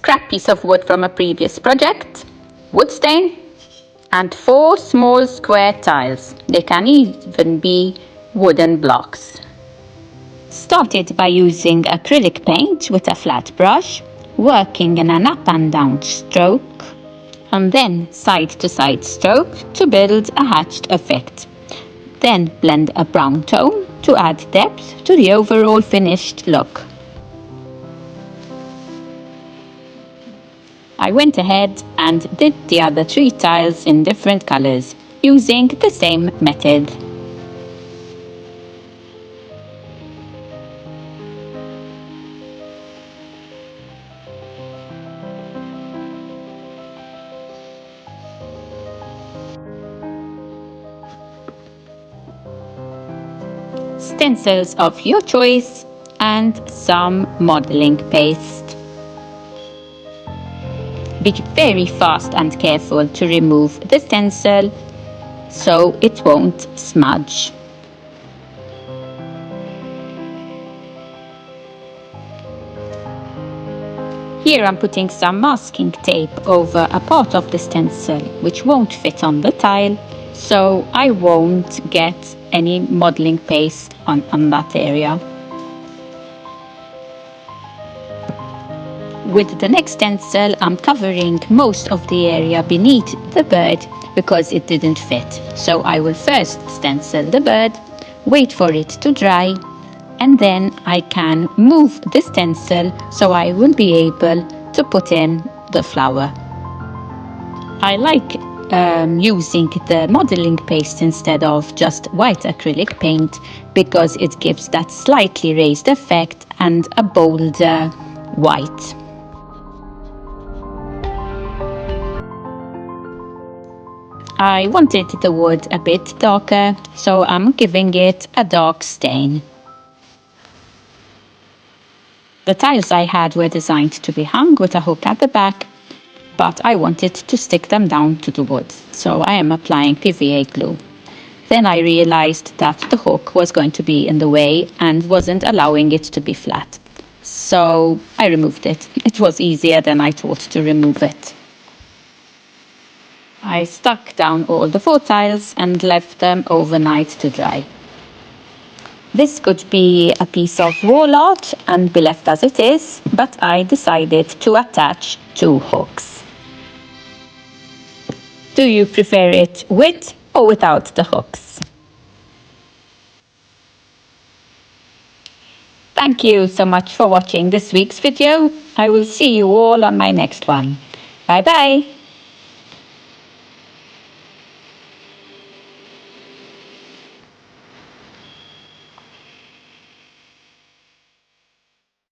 scrap piece of wood from a previous project, wood stain, and 4 small square tiles. They can even be wooden blocks. Started by using acrylic paint with a flat brush, working in an up and down stroke, and then side to side stroke to build a hatched effect. Then blend a brown tone to add depth to the overall finished look. I went ahead and did the other 3 tiles in different colors, using the same method. Stencils of your choice and some modeling paste. Be very fast and careful to remove the stencil so it won't smudge. Here I'm putting some masking tape over a part of the stencil which won't fit on the tile, so I won't get any modeling paste on that area. With the next stencil, I'm covering most of the area beneath the bird because it didn't fit. So I will first stencil the bird, wait for it to dry, and then I can move the stencil so I will be able to put in the flower. I like using the modeling paste instead of just white acrylic paint because it gives that slightly raised effect and a bolder white. I wanted the wood a bit darker, so I'm giving it a dark stain. The tiles I had were designed to be hung with a hook at the back, but I wanted to stick them down to the wood, so I am applying PVA glue. Then I realized that the hook was going to be in the way and wasn't allowing it to be flat. So I removed it. It was easier than I thought to remove it. I stuck down all the 4 tiles and left them overnight to dry. This could be a piece of wall art and be left as it is, but I decided to attach 2 hooks. Do you prefer it with or without the hooks? Thank you so much for watching this week's video. I will see you all on my next one. Bye bye!